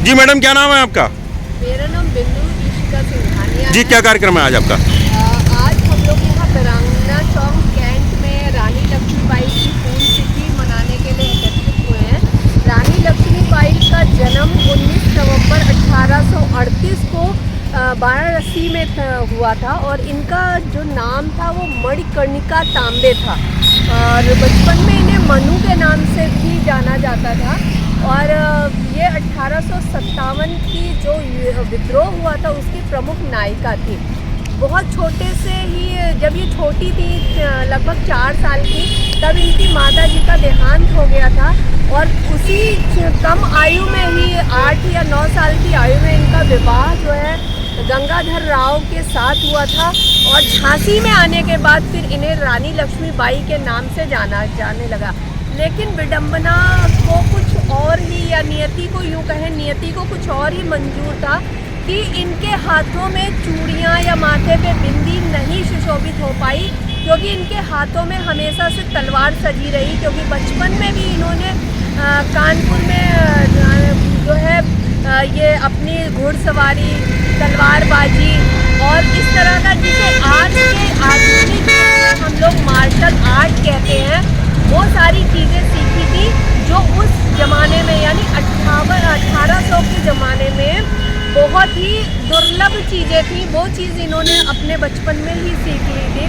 जी madam, क्या नाम है आपका? मेरा नाम बिंदु ईशिका सिंघानिया जी, है। क्या कार्यक्रम है आज आपका? आज हम लोग यहाँ वीरांगना चौक कैंट में रानी लक्ष्मीबाई की पुण्यतिथि मनाने के लिए एकत्रित हुए हैं। रानी लक्ष्मीबाई का जन्म 19 नवंबर 1838 को वाराणसी में हुआ था और इनका जो नाम था वो मणिकर्णिका तांबे था और बचपन में इन्हें मनु के नाम से भी जाना जाता था। और ये 1857 की जो विद्रोह हुआ था उसकी प्रमुख नायिका थी। बहुत छोटे से ही जब ये छोटी थी, लगभग 4 साल की, तब इनकी माता जी का देहांत हो गया था और उसी कम आयु में ही 8 या 9 साल की आयु में इनका विवाह जो है गंगाधर राव के साथ हुआ था और झांसी में आने के बाद फिर इन्हें रानी लक्ष्मीबाई के नाम से जाने लगा। लेकिन विडंबना को कुछ और ही, या नियति को यूँ कहें, नियति को कुछ और ही मंजूर था कि इनके हाथों में चूड़ियाँ या माथे पे बिंदी नहीं सुशोभित हो पाई, क्योंकि इनके हाथों में हमेशा से तलवार सजी रही। क्योंकि बचपन में भी इन्होंने कानपुर में जो है ये अपनी घुड़सवारी, तलवारबाजी और इस तरह का, जिसे आज के आधुनिक हम लोग मार्शल आर्ट कहते हैं, वो सारी चीज़ें सीखी थी जो उस ज़माने में यानी 1800 के ज़माने में बहुत ही दुर्लभ चीज़ें थी। वो चीज़ इन्होंने अपने बचपन में ही सीख ली थी।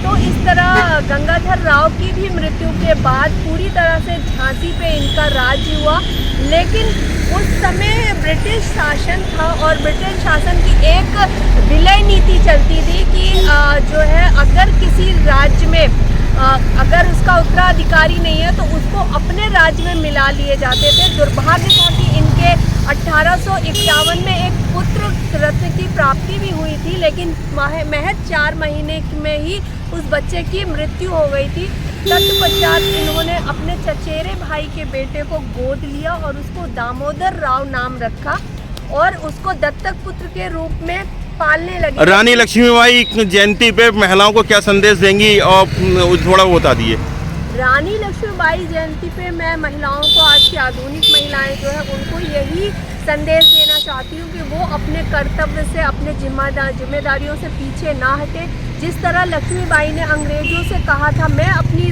तो इस तरह गंगाधर राव की भी मृत्यु के बाद पूरी तरह से झांसी पे इनका राज हुआ। लेकिन उस समय ब्रिटिश शासन था और ब्रिटिश शासन की एक विलय नीति चलती थी कि जो है अगर किसी राज्य में अगर उसका उत्तराधिकारी नहीं है तो उसको अपने राज्य में मिला लिए जाते थे। दुर्भाग्य था कि इनके 1851 में एक पुत्र रत्न की प्राप्ति भी हुई थी, लेकिन महज 4 महीने में ही उस बच्चे की मृत्यु हो गई थी। तत्पश्चात इन्होंने अपने चचेरे भाई के बेटे को गोद लिया और उसको दामोदर राव नाम रखा और उसको दत्तक पुत्र के रूप में पालने लगे। रानी लक्ष्मीबाई जयंती पे महिलाओं को क्या संदेश देंगी और थोड़ा वो बता दिए। रानी लक्ष्मीबाई जयंती पे मैं महिलाओं को, आज की आधुनिक महिलाएं जो है उनको यही संदेश देना चाहती हूँ कि वो अपने कर्तव्य से, अपने जिम्मेदारियों से पीछे ना हटे। जिस तरह लक्ष्मीबाई ने अंग्रेजों से कहा था मैं अपनी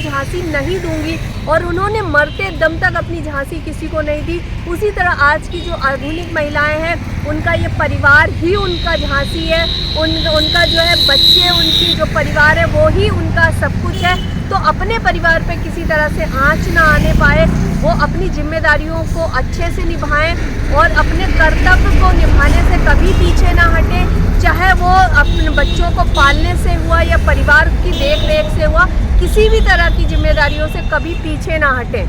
झांसी नहीं दूंगी और उन्होंने मरते दम तक अपनी झांसी किसी को नहीं दी, उसी तरह आज की जो आधुनिक महिलाएं हैं उनका ये परिवार ही उनका झांसी है। उनका जो है बच्चे, उनकी जो परिवार है वो ही उनका सब कुछ है। तो अपने परिवार पे किसी तरह से आँच ना आने पाए, वो अपनी जिम्मेदारियों को अच्छे से निभाएं और अपने कर्तव्य को निभाने से कभी पीछे ना हटें, चाहे वो अपने बच्चों को पालने से हुआ या परिवार की देख रेख से हुआ, किसी भी तरह की जिम्मेदारियों से कभी पीछे ना हटें।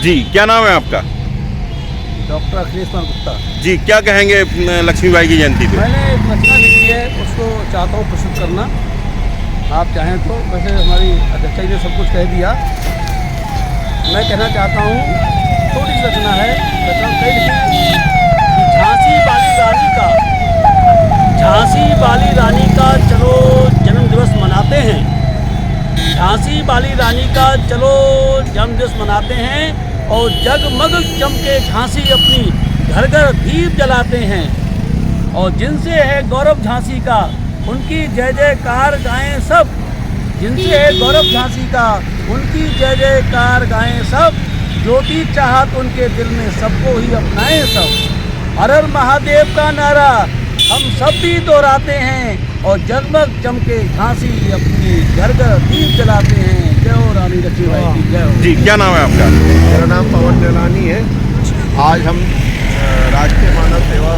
जी, क्या नाम है आपका? डॉक्टर अखिलेश कुमार गुप्ता। जी, क्या कहेंगे लक्ष्मीबाई की जयंती पे? मैंने एक रचना लिखी है, उसको चाहता हूँ प्रस्तुत करना, आप चाहें तो। वैसे हमारी अध्यक्षा जी ने सब कुछ कह दिया। मैं कहना चाहता हूँ, थोड़ी सी रचना है, रचना कई लिखी कि झांसी वाली रानी का चलो जन्म दिवस मनाते हैं। झांसी वाली रानी का चलो जन्म दिवस मनाते हैं और जगमग चमके झांसी अपनी घर घर दीप जलाते हैं। और जिनसे है गौरव झांसी का उनकी जय जयकार गाएं सब। जिनसे है गौरव झांसी का उनकी जय जयकार गाएं सब। ज्योति चाहत उनके दिल में सबको ही अपनाएं सब। हर हर महादेव का नारा हम सब भी दोहराते हैं और जगमग चमके झांसी अपनी घर घर दीप जलाते हैं। जय हो रानी लक्ष्मीबाई की जय हो। जी, क्या नाम है आपका? मेरा नाम पवन जलानी है। आज हम राष्ट्रीय मानव सेवा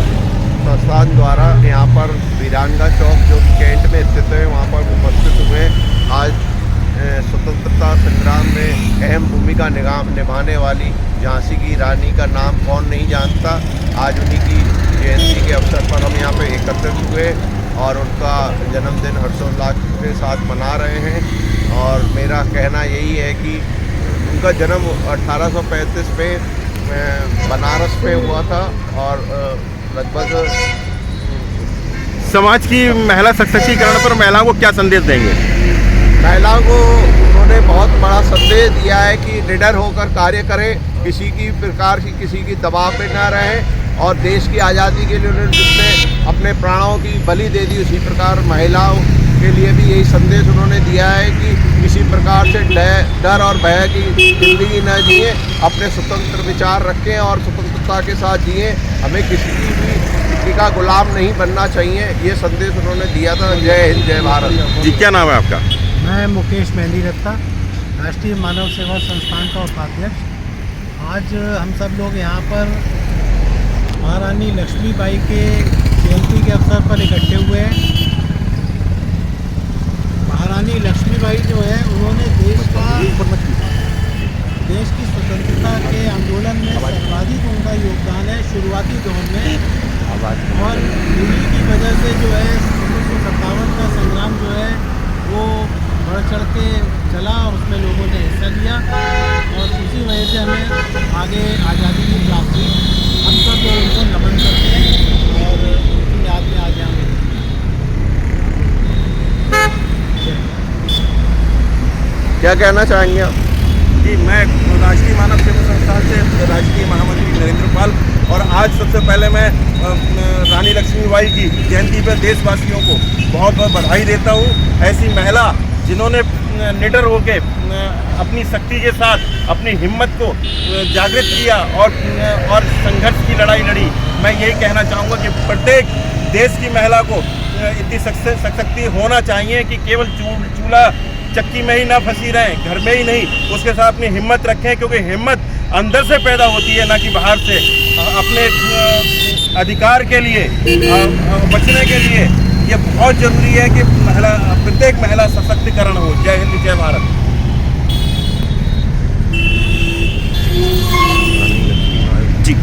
संस्थान द्वारा यहाँ पर वीरांगना चौक जो कैंट में स्थित है वहाँ पर उपस्थित हुए। आज स्वतंत्रता संग्राम में अहम भूमिका निभाने वाली झांसी की रानी का नाम कौन नहीं जानता। आज उन्हीं की जयंती के अवसर पर हम यहाँ पे एकत्रित हुए और उनका जन्मदिन हर्षोल्लास के साथ मना रहे हैं। और मेरा कहना यही है कि उनका जन्म 1835 में बनारस में हुआ था और लगभग समाज की महिला सशक्तिकरण पर महिलाओं को क्या संदेश देंगे? महिलाओं को उन्होंने बहुत बड़ा संदेश दिया है कि निडर होकर कार्य करें किसी की प्रकार की किसी की दबाव में ना रहें और देश की आज़ादी के लिए उन्होंने जिसने अपने प्राणों की बलि दे दी, उसी प्रकार महिलाओं के लिए भी यही संदेश उन्होंने दिया है कि किसी प्रकार से डर और भय की ज़िंदगी न जिए, अपने स्वतंत्र विचार रखें और स्वतंत्रता के साथ जिए। हमें किसी का गुलाम नहीं बनना चाहिए, ये संदेश उन्होंने दिया था। जय हिंद, जय भारत। जी, क्या नाम है आपका? मैं मुकेश मेहंदी दत्ता, राष्ट्रीय मानव सेवा संस्थान का उपाध्यक्ष। आज हम सब लोग यहाँ पर महारानी लक्ष्मीबाई के जयंती के अवसर पर इकट्ठे हुए हैं। महारानी लक्ष्मीबाई जो है उन्होंने देश की स्वतंत्रता के आंदोलन में सर्वाधिक उनका योगदान है शुरुआती दौर में, और उन्हीं की वजह से जो है 1957 का संग्राम जो है वो बढ़ चढ़ के चला और उसमें लोगों ने हिस्सा लिया और उसी वजह से हमें आगे आज़ादी की प्राप्त हुई। हम सब लोग उनको नमन करते हैं और उनकी याद में आज हमें क्या कहना चाहेंगे आप? जी, मैं राष्ट्रीय मानव सेवा संस्थान से राष्ट्रीय महामंत्री नरेंद्र पाल, और आज सबसे पहले मैं रानी लक्ष्मीबाई की जयंती पर देशवासियों को बहुत बहुत बधाई देता हूँ। ऐसी महिला जिन्होंने निडर होकर अपनी शक्ति के साथ अपनी हिम्मत को जागृत किया और संघर्ष की लड़ाई लड़ी। मैं यही कहना चाहूँगा कि प्रत्येक देश की महिला को इतनी शक्ति होना चाहिए कि केवल चूल्हा चक्की में ही ना फंसी रहें, घर में ही नहीं, उसके साथ अपनी हिम्मत रखें, क्योंकि हिम्मत अंदर से पैदा होती है, ना कि बाहर से। अपने अधिकार के लिए बचने के लिए ये बहुत ज़रूरी है कि प्रत्येक महिला सशक्तिकरण हो। जय हिंद, जय भारत। जी,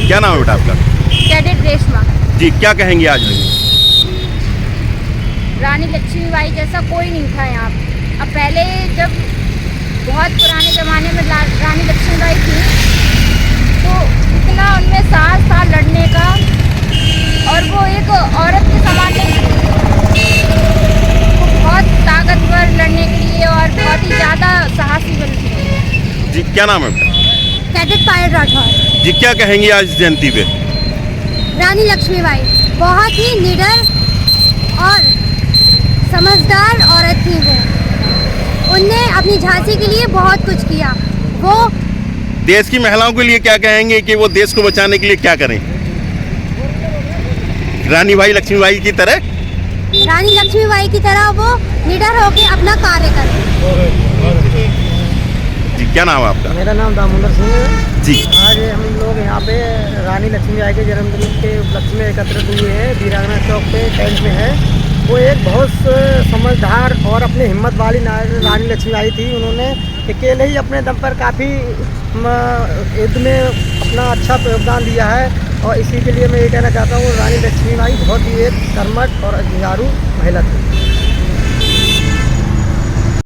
क्या नाम है बेटा आपका? कैडेट रेशमा। जी, क्या कहेंगे आज? रानी लक्ष्मीबाई जैसा कोई नहीं था यहाँ पे। अब पहले जब बहुत पुराने ज़माने में रानी लक्ष्मीबाई थी तो इतना उनमें साहस था लड़ने का, और वो एक औरत के समान नहीं थी। वो बहुत ताकतवर लड़ने के लिए और बहुत ही ज़्यादा साहसी बनी थी। जी, क्या नाम है बेटा? कैडेट पायल राठौर। जी, क्या कहेंगे आज जयंती पे? रानी लक्ष्मीबाई बहुत ही निडर और समझदार औरत थी। वो उनने अपनी झांसी के लिए बहुत कुछ किया। वो देश की महिलाओं के लिए क्या कहेंगे कि वो देश को बचाने के लिए क्या करें? रानी लक्ष्मीबाई की तरह वो निडर होकर अपना कार्य करें। जी, क्या नाम है आपका? मेरा नाम दामोदर सिंह है। जी, आज हम लोग यहाँ पे रानी लक्ष्मीबाई के जन्मदिन के उपलक्ष्य में एकत्रित हुए हैं। वीरांगना चौक पे कैंट में है। वो एक बहुत समझदार और अपनी हिम्मत वाली रानी लक्ष्मीबाई थी। उन्होंने अकेले ही अपने दम पर काफ़ी युद्ध में अपना अच्छा योगदान दिया है, और इसी के लिए मैं ये कहना चाहता हूँ रानी लक्ष्मीबाई बहुत ही एक कर्मठ और जुझारू महिला थी।